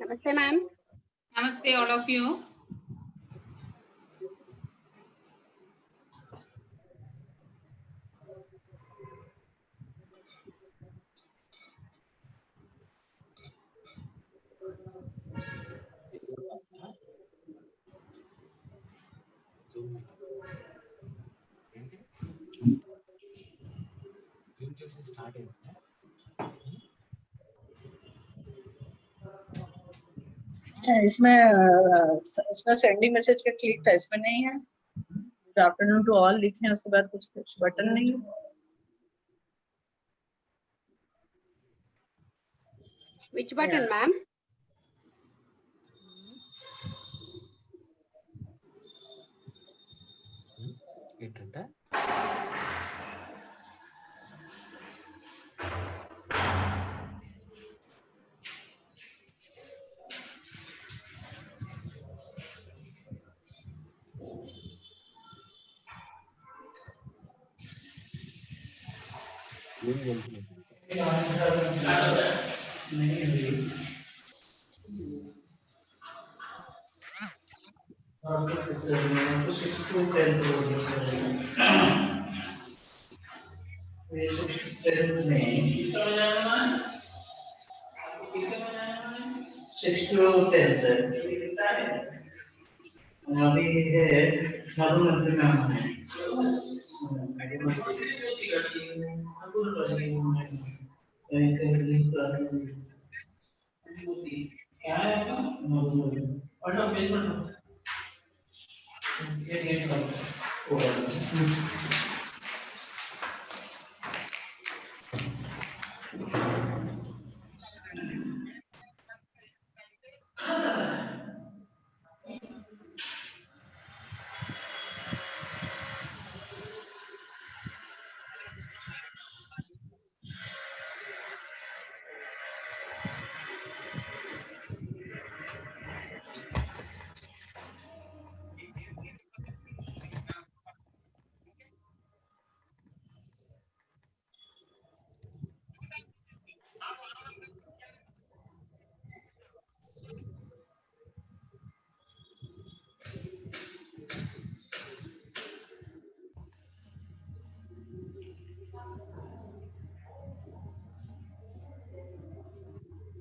Namaste, ma'am. Namaste, all of you. इसमें sending message का click था, इसमें नहीं है। गुड आफ्टरनून टू ऑल लिखे हैं, उसके बाद कुछ बटन नहीं है। Which button, ma'am?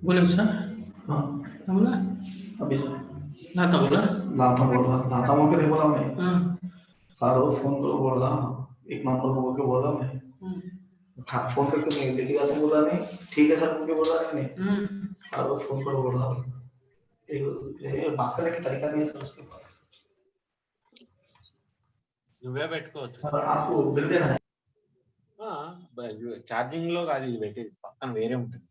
बोले सर हाँ बोला अभी नाता बोला लाता मौके पे बोला मैं हाँ सारो फोन करो बोल रहा एक नंबर को बोल के बोल रहा मैं फोन करके नहीं देखिएगा तो बोला नहीं ठीक है सर बोल के बोल रहा नहीं सारो फोन करो बोल रहा ये बात करने का तरीका नहीं है सर उसके पास నువ్వే పెట్టుకోవచ్చు आपको बिल देना है ఛార్జింగ్ లో అది పెట్టేది పక్కన వేరే ఉంటుంది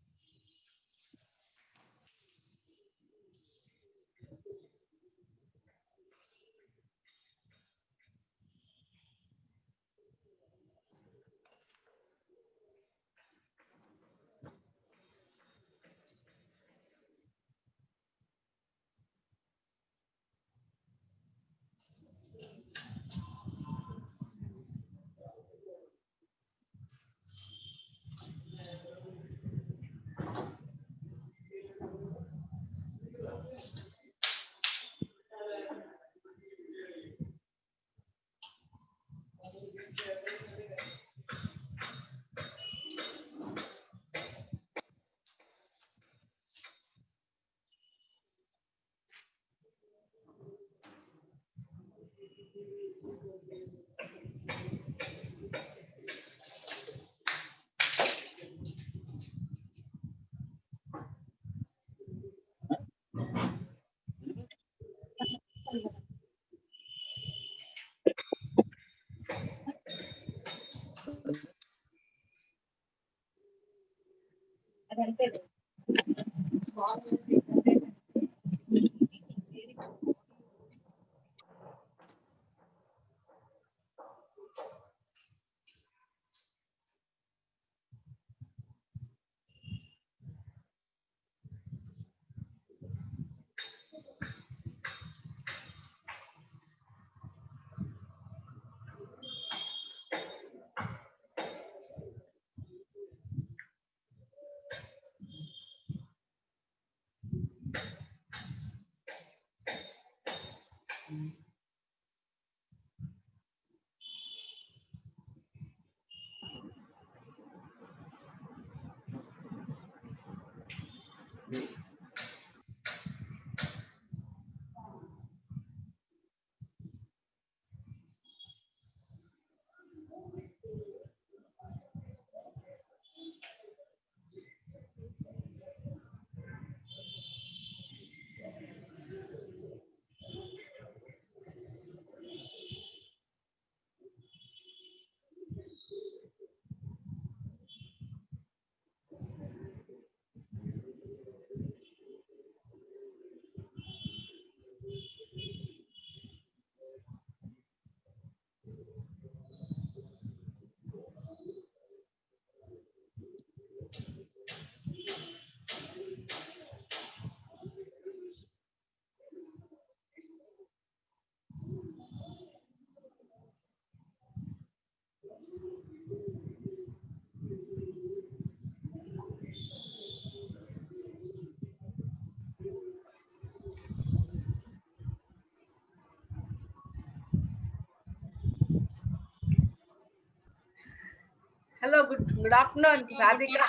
Hello, good afternoon, Radhika.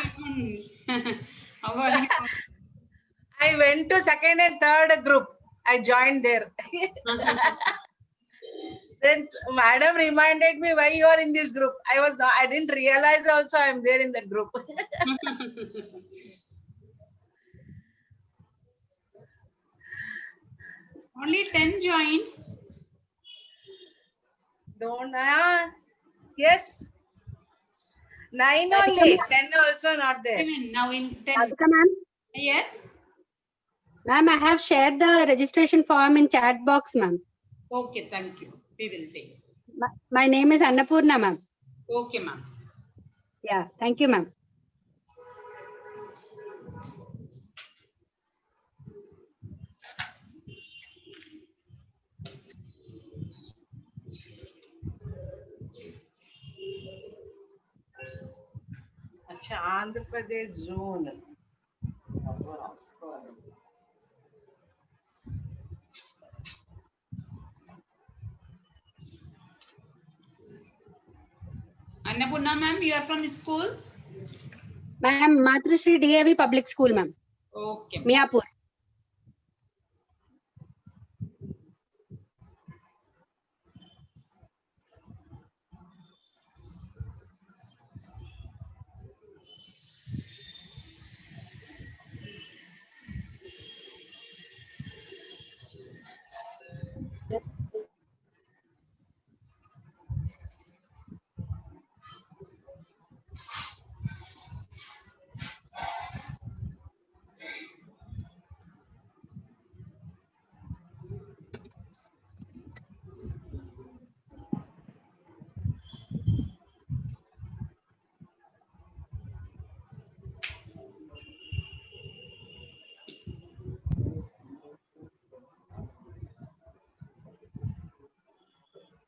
How are you? I went to second and third group. I joined there. Then madam reminded me why you are in this group. I didn't realize also I am there in that group. Only 10 joined. Don't, yes. 9 only, 10 also not there. 7. Now in 10. Radhika ma'am. Yes. Ma'am, I have shared the registration form in chat box, ma'am. Okay, thank you. We will take. My name is Annapurna, ma'am. Okay, ma'am. Yeah, thank you, ma'am. अच्छा, Andhra Pradesh zone. Annapurna ma'am, you are from school? Ma'am, Matrushri DAV Public School, ma'am. Okay. Miapur.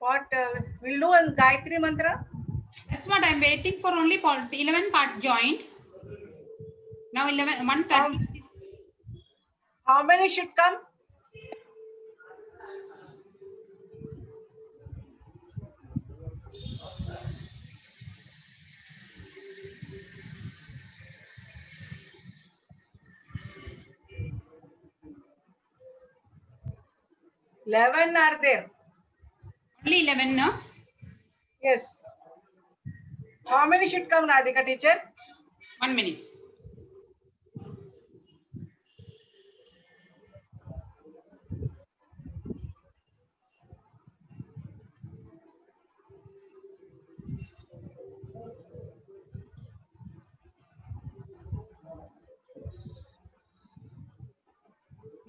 What we'll do in Gayatri Mantra? That's what I'm waiting for. Only 11 part joined. Now 11, 1:30. How many should come? Eleven are there. Only 11, no? Yes. How many should come, Radhika teacher? 1 minute.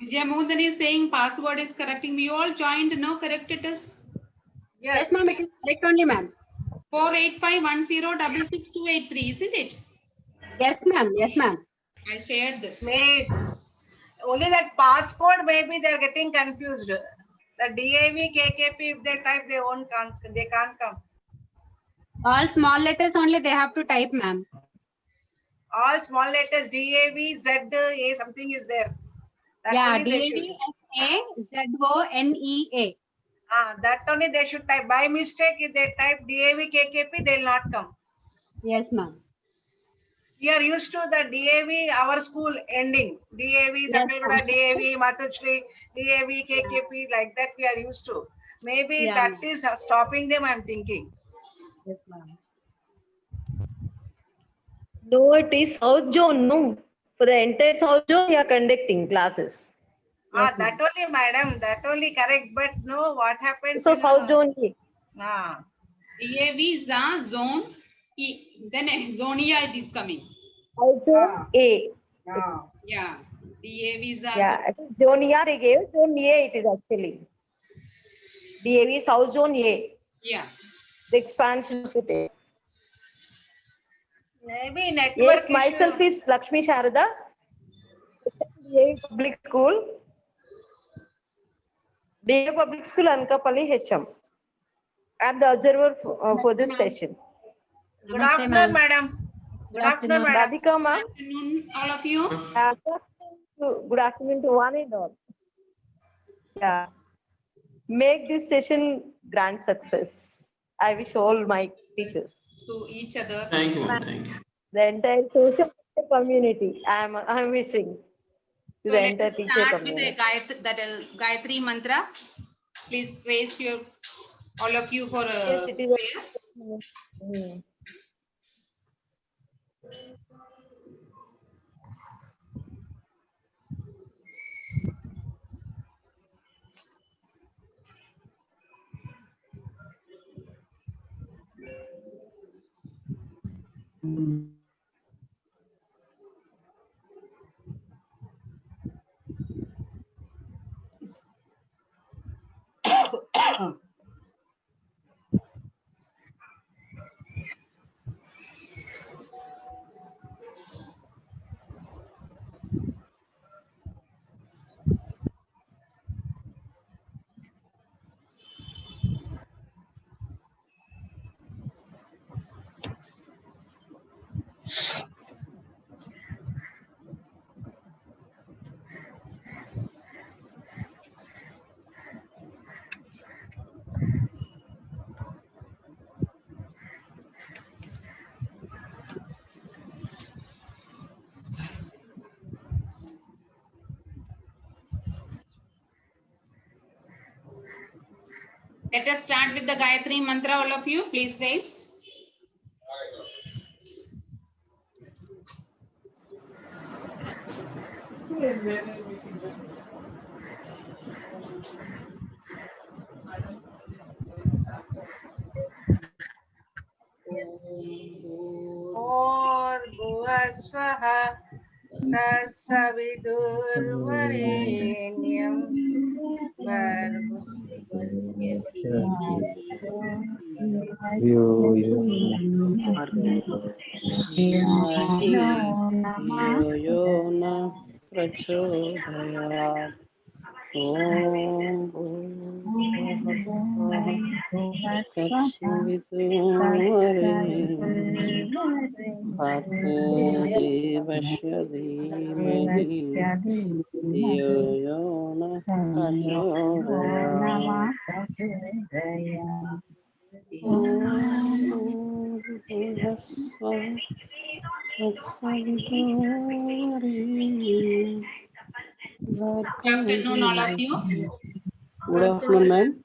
Vijay Mohan is saying password is correcting. We all joined, no? Correct it is. Yes, ma'am, it is correct only, ma'am. 48510666283, isn't it? Yes, ma'am. Yes, ma'am. I shared that. May only that passcode, maybe they're getting confused. The DAV, KKP, if they type, they can't come. All small letters only they have to type, ma'am. All small letters DAV, Z, A, something is there. That Yeah, only they should. DAVSAZONEA. That only they should type. By mistake, if they type DAV, KKP, they'll not come. Yes, ma'am. We are used to the DAV, our school ending. DAV, Yes, Sakalaguda, ma'am. DAV, Mathushri, DAV, KKP, like that we are used to. Maybe Yeah, that is stopping them, I'm thinking. Yes, ma'am. No, it is South Zone, no. For the entire South Zone, you are conducting classes. Yes, That only, madam, that only correct. But no, what happens? So in, South Zone, DAV is a zone E. Then zone E it is coming. South Zone A. Yeah. DAV is a Yeah, I think Zone E they gave. Zone A it is actually. DAV South Zone A. yeah. The expansion of it is. maybe network Yes, issue. myself is Lakshmi Sharada. DAV Public School. DAV Public School, Ankapalli, HM. I'm the observer for this session. Good Namaste, afternoon, ma'am. madam. Good afternoon, madam. Radhika ma'am. Good afternoon, all of you. Good afternoon to one and all. Yeah. Make this session grand success. I wish all my teachers, To each other. Thank you, ma'am. Thank you. the entire social community. I'm wishing to So the let entire us teacher start with community. a Gayatri mantra. Please raise your all of you for Yes, a it is. prayer. Mm. Let us start with the Gayatri mantra. All of you, please raise. Or Bhuvasvaha Tassavidurvarenyam Bhargo Yo yo na prachodayat. Om Devasya Dhimahi Dhiyo yo na Good afternoon, all of you. Good afternoon, ma'am.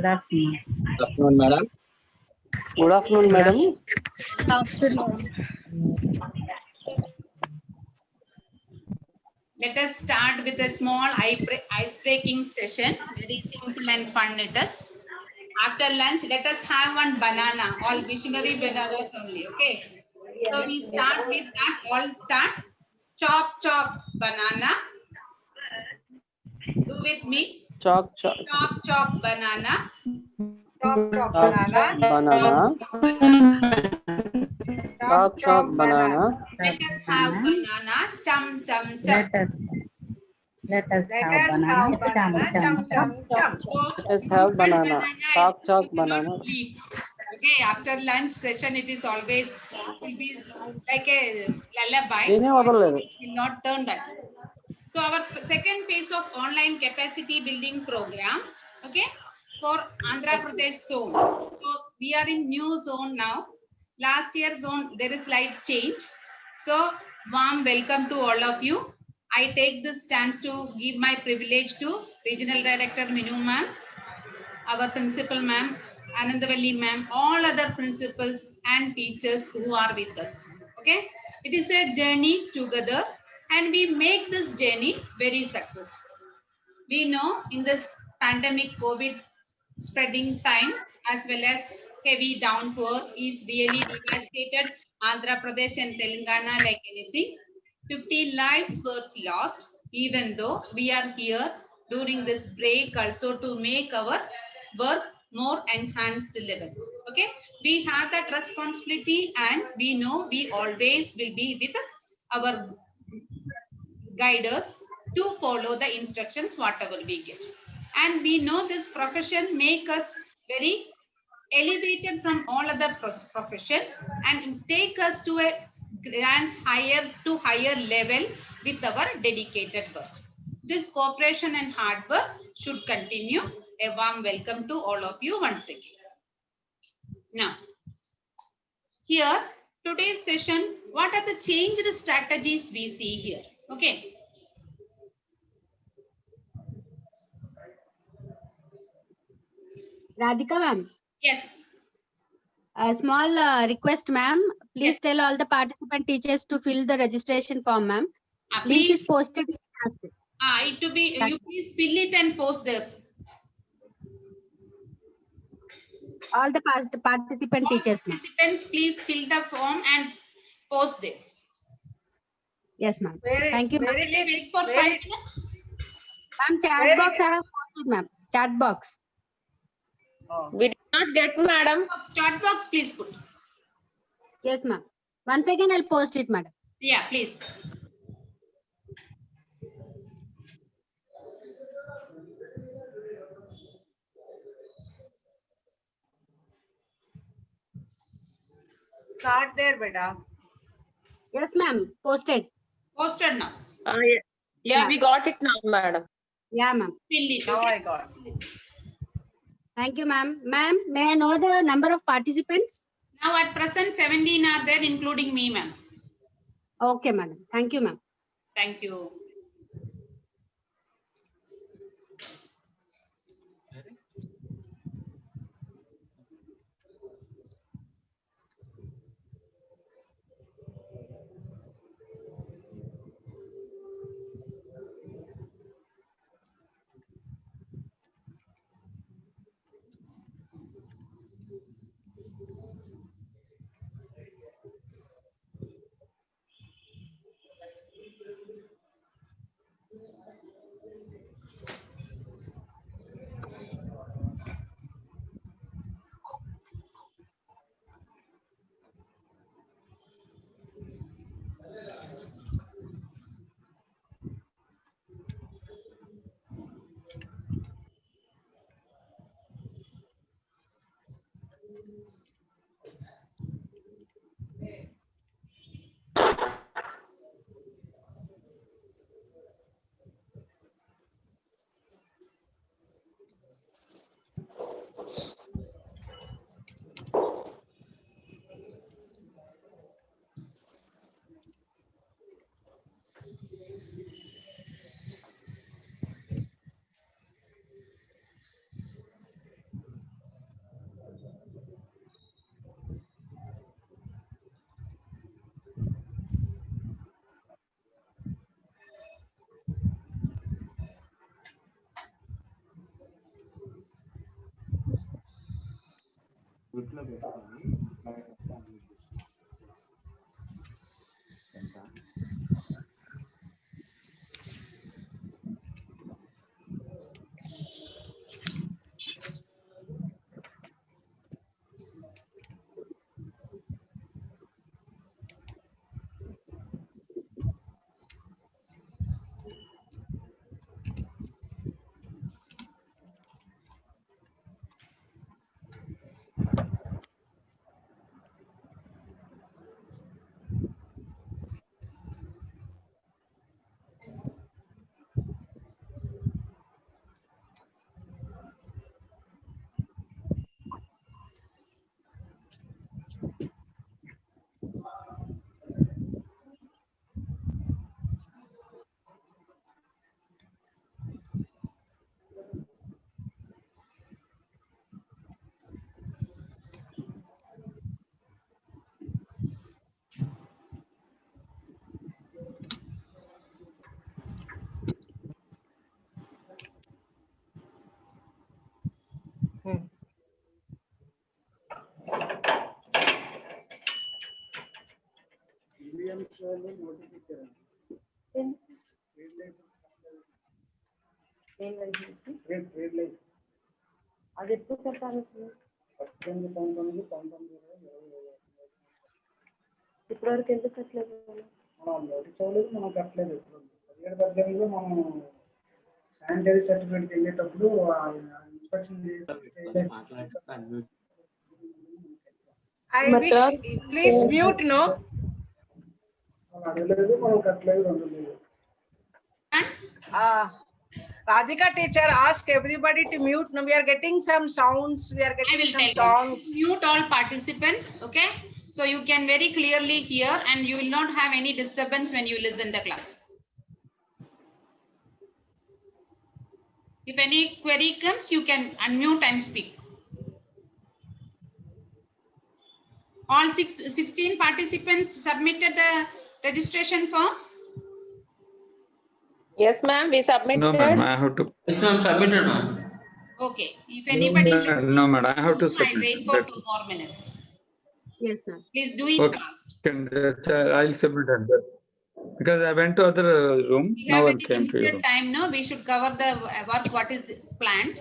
Afternoon, madam. Good afternoon, madam. Let us start with a small ice-breaking session. Very simple and fun it is. After lunch, let us have one banana. All visionary bananas only. Okay. So we start with that. All start. Chop, chop, banana. Do with me. Chop, Chop, chop, banana. Chop chop chop, banana. banana. Chop, chop, banana. Let us have banana. Chum, chum, chum. Let us have banana. Chum chum chum. So, Let us have banana. Chop, chop, you cannot banana. sleep. Okay, after lunch session, it is always will be like a lullaby. నేనే So వదలలేదు. will not turn that. So our second phase of online capacity building program, okay, for Andhra Pradesh zone. So we are in new zone now. Last year zone, there is slight change. So warm welcome to all of you. I take this chance to give my privilege to Regional Director Minu ma'am, our principal ma'am, Anandavalli ma'am, all other principals and teachers who are with us. Okay, it is a journey together and we make this journey very successful. We know in this pandemic COVID spreading time as well as heavy downpour is really devastated Andhra Pradesh and Telangana like anything. 50 lives were lost, even though we are here during this break also to make our work more enhanced level. Okay, we have that responsibility and we know we always will be with our guide us to follow the instructions whatever we get, and we know this profession make us very elevated from all other profession and take us to a grand higher level with our dedicated work. This cooperation and hard work should continue. A warm welcome to all of you once again. Now, here, today's session, what are the changed strategies we see here? Okay. Radhika ma'am, Yes. a small request ma'am. Please Yes. tell all the participant teachers to fill the registration form ma'am. Link is Please, posted in class. it to be, you please fill it and post there. All the participant All teachers ma'am. participants, please fill the form and post there. Yes ma'am. Where Thank you ma'am. where it Will you is? wait for Where 5 it- minutes? Ma'am, chat Where box it- I have posted ma'am. Chat box. Oh. We did not get, madam. Chat box, please put. Yes ma'am. Once again I'll post it madam. Yeah, please. Start there, beta. Yes ma'am. Posted. Posted now. Yeah, Yeah. we got it now, madam. Yeah ma'am. Fill it. Now Okay? I got. Thank you ma'am. Ma'am, may I know the number of participants? Now at present 17 are there, including me, ma'am. Okay madam. Thank you ma'am. Thank you. అది ఎప్పుడు కట్టాలి అసలు ఇప్పటివరకు ఎందుకు కట్టలేదు మనం కట్టలేదు 17-18 మనం శానిటరీ సర్టిఫికేట్ వెళ్ళేటప్పుడు inspection I wish, please mute, no? అడగలేదు మనం కట్టలేదు. Radhika teacher, ask everybody to mute. Now we are getting some sounds. We are I will getting some tell you. songs. Mute all participants, okay? So you can very clearly hear and you will not have any disturbance when you listen the class. If any query comes, you can unmute and speak. All 16 participants submitted the registration form. Yes, ma'am, we submitted. No, madam, I have to. Yes, ma'am, submitted, ma'am. Okay. If anybody No, madam, I have to I'll submit. wait for 2 more minutes. Yes, ma'am. Please do it Okay. fast. I'll submit it. Because I went to other room. We Now have I very came to you. limited time now. We should cover the work what is planned.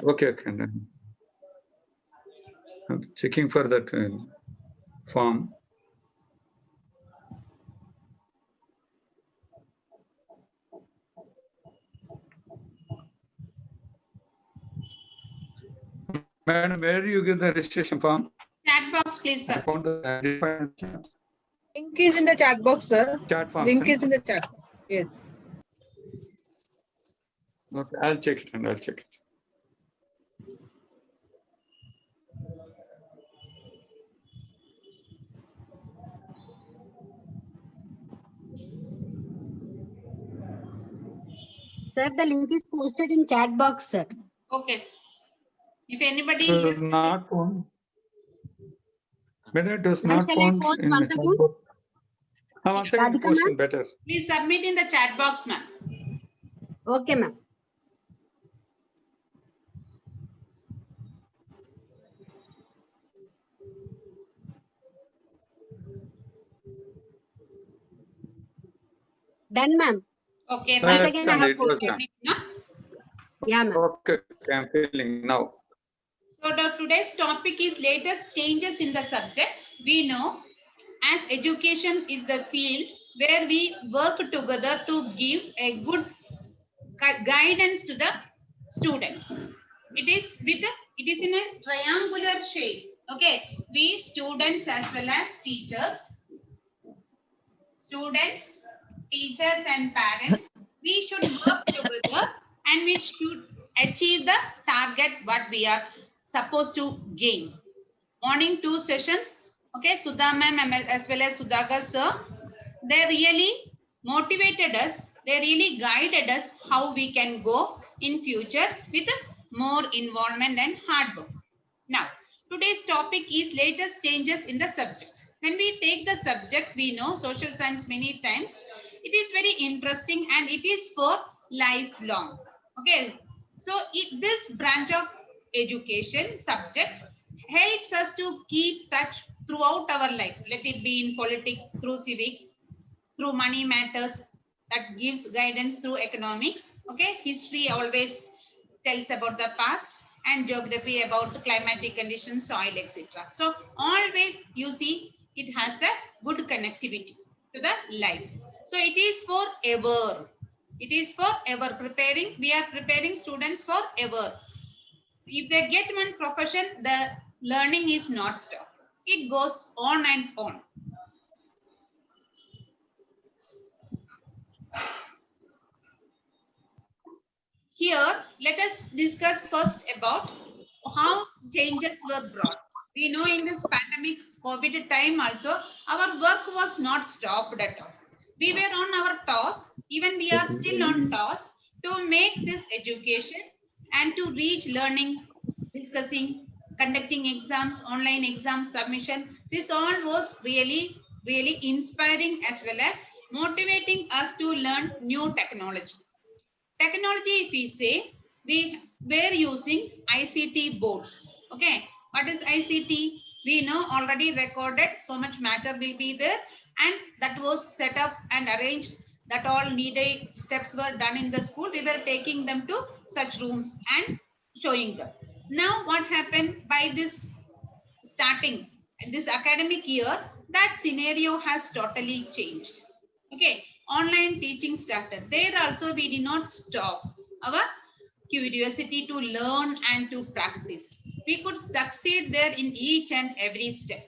Okay, okay. Then. I'm checking for that form. Madam, where do you give the registration form? Chat box, please, I sir. found the Link is in the chat box, sir. chat form. Link sir. is in the chat. Yes. Okay, I'll check it and I'll check it. Sir, the link is posted in chat box, sir. Okay. If anybody Not found. Better it was Ma'am, not shall I found post in once the again? chat box. Once again, Radhika, post ma'am? it better. please submit in the chat box, ma'am. Okay, ma'am. Done, ma'am. Okay. Yes, Once again, I and have it was posted. done. No? Yeah, ma'am. Okay, I'm feeling now. So today's topic is latest changes in the subject. We know as education is the field where we work together to give a good guidance to the students. It is in a triangular shape. Okay, we students as well as teachers, and parents, we should work together and we should achieve the target what we are supposed to gain. Morning 2 sessions, okay, Sudha ma'am as well as Sudhakar sir, they really motivated us, they really guided us how we can go in future with more involvement and hard work. Now, today's topic is latest changes in the subject. When we take the subject, we know social science many times. It is very interesting and it is for lifelong. Okay, so this branch of education subject helps us to keep touch throughout our life. Let it be in politics, through civics, through money matters, that gives guidance through economics. Okay, history always tells about the past, and geography about climatic conditions, soil, etc. So always you see it has the good connectivity to the life. So it is for ever. It is for ever preparing. We are preparing students for ever. If they get one profession, the learning is not stopped. It goes on and on. Here, let us discuss first about how changes were brought. We know in this pandemic COVID time also, our work was not stopped at all. We were on our toes, even we are still on toes to make this education and to reach learning, discussing, conducting exams, online exam submission. This all was really, really inspiring as well as motivating us to learn new technology. Technology, if we say, we were using ICT boards. Okay, what is ICT? We know already recorded, so much matter will be there, and that was set up and arranged, that all needed steps were done in the school. We were taking them to such rooms and showing them. Now what happened by this starting this academic year, that scenario has totally changed. Okay, online teaching started. There also we did not stop our curiosity to learn and to practice. We could succeed there in each and every step.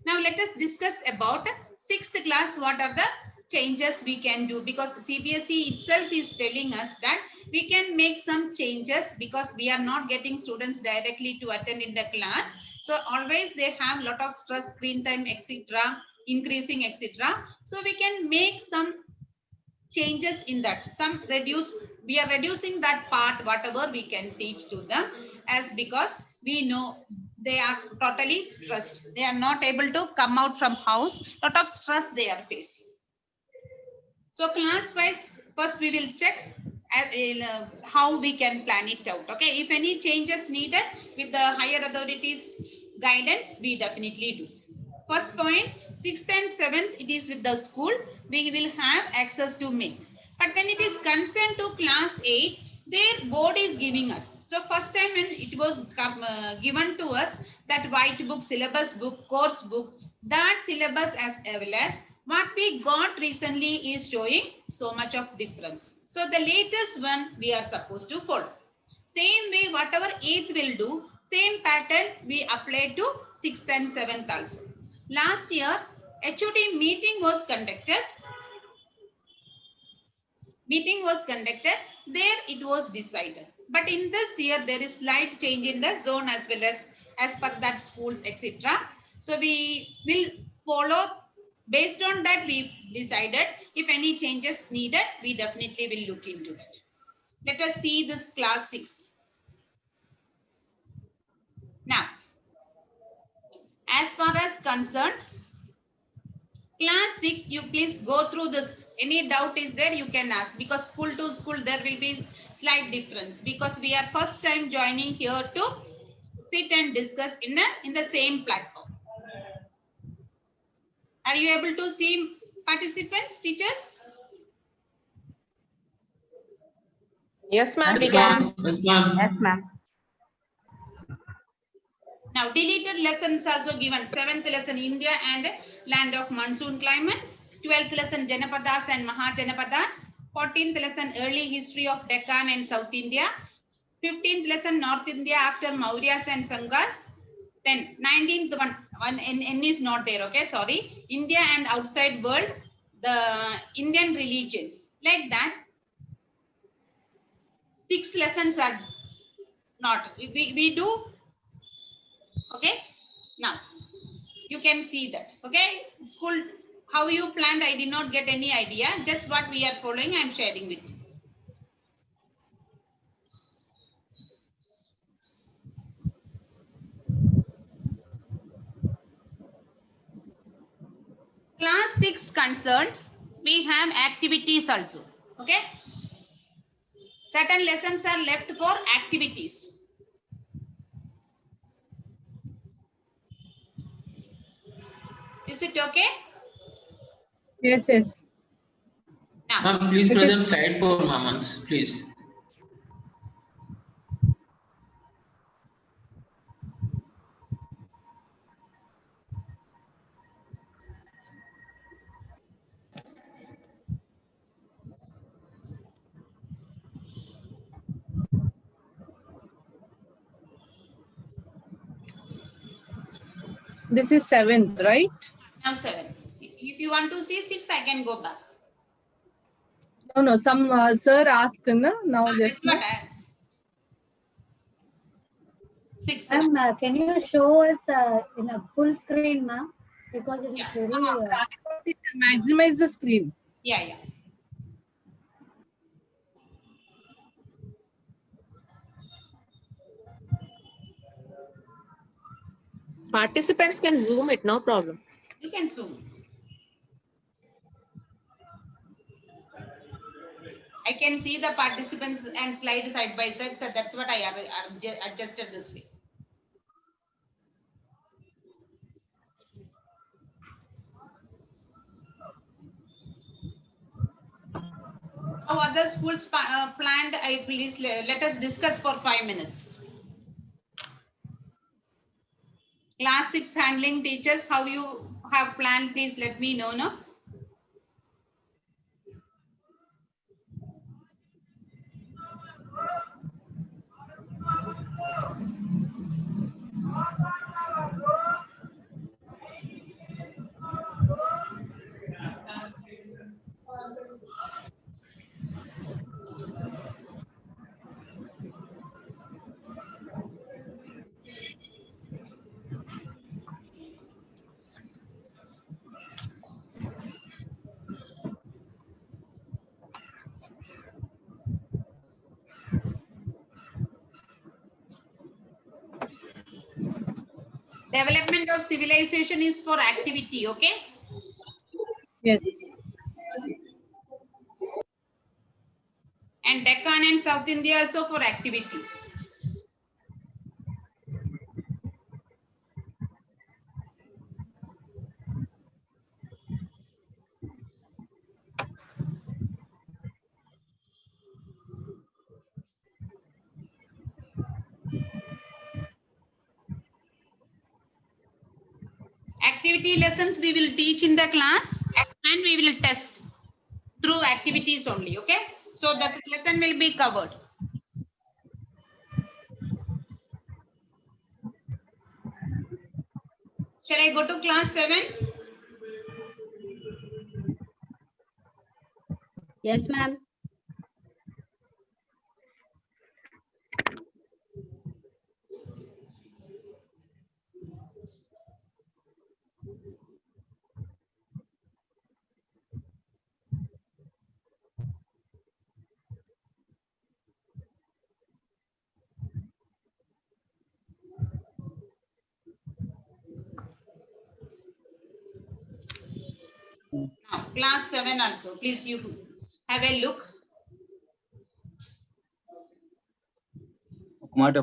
Now let us discuss about 6th class. What are the changes we can do, because CBSE itself is telling us that we can make some changes because we are not getting students directly to attend in the class. So always they have a lot of stress, screen time, etc., increasing, etc. So we can make some changes in that. We are reducing that part, whatever we can teach to them, as because we know they are totally stressed. They are not able to come out from house. Lot of stress they are facing. So class wise, first we will check how we can plan it out. Okay, if any changes needed with the higher authorities guidance, we definitely do. First point, 6th and 7th, it is with the school. We will have access to make. But when it is concerned to class 8, their board is giving us. So first time when it was given to us, that white book, syllabus book, course book, that syllabus as well as what we got recently is showing so much of difference. So the latest one we are supposed to follow. Same way, whatever 8th will do, same pattern we apply to 6th and 7th also. Last year, HOD meeting was conducted. There it was decided. But in this year, there is slight change in the zone as per that schools, etc. So we will follow. Based on that, we decided if any changes needed, we definitely will look into that. Let us see this class 6. Now, as far as concerned, class 6, you please go through this. Any doubt is there, you can ask, because school to school there will be slight difference, because we are first time joining here to sit and discuss in the same platform. Are you able to see participants, teachers? Yes, ma'am, we can. Yes, ma'am. Yes, ma'am. Now, deleted lessons also given. 7th lesson, India and land of monsoon climate. 12th lesson, Janapadas and Mahajanapadas. 14th lesson, early history of Deccan and South India. 15th lesson, North India after Mauryas and Sanghas. Then 19th one N is not there, okay, sorry. India and outside world, the Indian religions. Like that, 6 lessons are not. We do, okay. Now, you can see that, okay. School, how you planned, I did not get any idea. Just what we are following, I am sharing with you. Class 6 concerned, we have activities also, okay. Certain lessons are left for activities. Is it okay? Yes, yes. Now, Ma'am, please present slide for Mamans, please. This is 7th, right? now 7. If you want to see 6, I can go back. No, some sir asked, no? Now That's just now. what 6. Ma'am, can you show us in a full screen, ma'am? Because it is very. Maximize the screen. Yeah. Participants can zoom it, no problem. You can zoom. I can see the participants and slide side by side, so that's what I adjusted this way. How other schools planned, please let us discuss for 5 minutes. Class 6 handling teachers, how you have planned, please let me know, no? Development of civilization is for activity, okay? Yes. And Deccan and South India also for activity. Activity lessons we will teach in the class and we will test through activities only, okay? So the lesson will be covered. Shall I go to class 7? Yes, ma'am. Now, class 7 also. Please you have a look. Are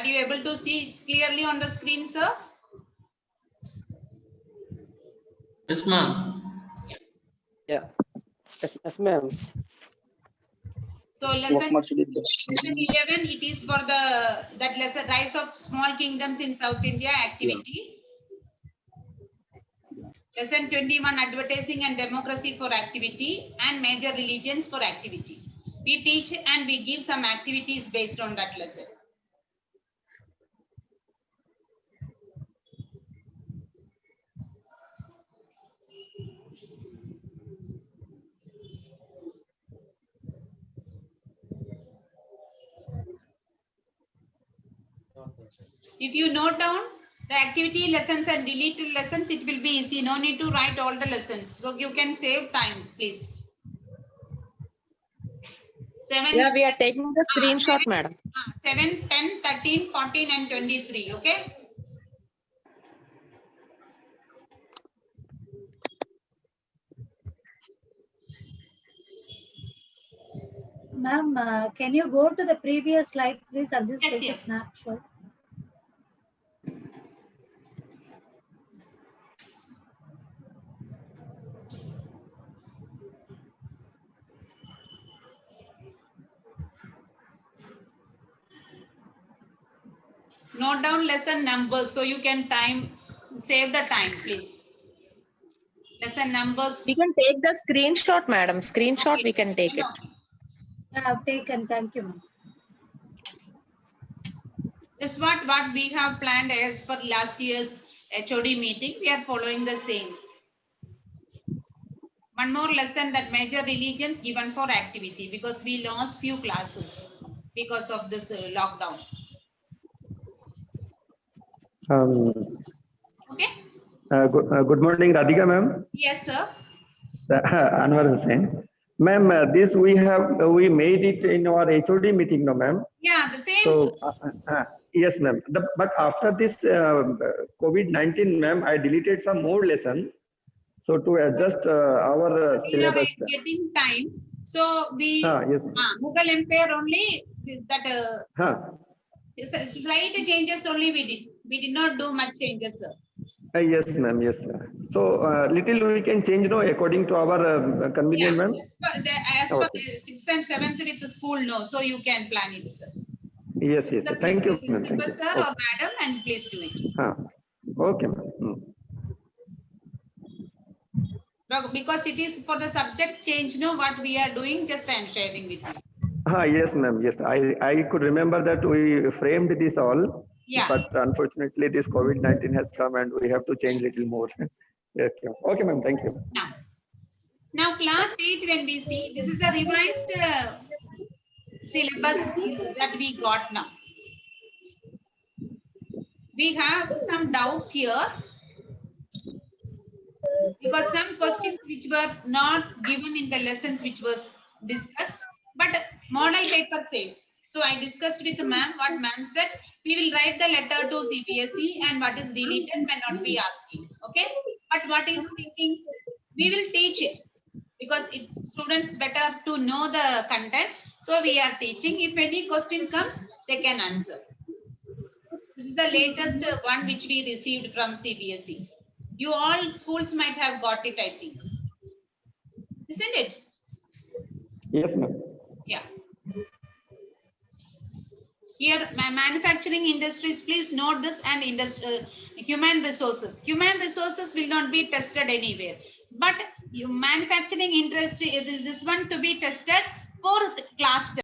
you able to see it clearly on the screen, sir? Yes, ma'am. Yeah. Yes, ma'am. So lesson 11, it is for that lesson, rise of small kingdoms in South India activity. Lesson 21, advertising and democracy for activity, and major religions for activity. We teach and we give some activities based on that lesson. If you note down the activity lessons and deleted lessons, it will be easy. No need to write all the lessons. So you can save time, please. 7. Yeah, we are taking the screenshot, madam. 7, 10, 13, 14 and 23, okay? Ma'am, can you go to the previous slide, please? I'll just Yes, take yes. a snapshot. Note down lesson numbers so you can save the time, please. Lesson numbers. We can take the screenshot, madam. Screenshot, we can take it. Yeah, I've taken. Thank you, ma'am. This is what we have planned as per last year's HOD meeting. We are following the same. One more lesson, that major religions given for activity, because we lost few classes because of this lockdown. Okay. Good morning, Radhika ma'am. Yes, sir. Anwar Hussain. Ma'am, this we made it in our HOD meeting, no ma'am? Yeah, the same. So, yes ma'am. But after this COVID-19, ma'am, I deleted some more lesson. So to adjust our We syllabus. are getting time. So we, yes. Mughal Empire only, that slight changes only we did. We did not do much changes, sir. Yes, ma'am. Yes, sir. So little we can change, no, according to our convenience, ma'am. As for 6th and 7th with the school, no. So you can plan it, sir. Yes, yes. Sir. Thank you, ma'am. Thank you. Sir, or madam, and please do it. Okay, ma'am. Because it is for the subject change, no, what we are doing, just I am sharing with you. Yes, ma'am. Yes, I could remember that we framed this all. Yeah. But unfortunately, this COVID-19 has come and we have to change little more. Okay, ma'am. Thank you. Now, class 8, when we see, this is the revised syllabus that we got now. We have some doubts here because some questions which were not given in the lessons which was discussed, but model paper says. So I discussed with the ma'am what ma'am said. we will write the letter to CBSE, and what is deleted may not be asking. Okay, but what is thinking, we will teach it because students better to know the content. So we are teaching. If any question comes, they can answer. This is the latest one which we received from CBSE. You all schools might have got it, I think. Isn't it? Yes, ma'am. Yeah. Here, manufacturing industries, please note this, and human resources. Human resources will not be tested anywhere. But manufacturing industry, is this one to be tested for class test.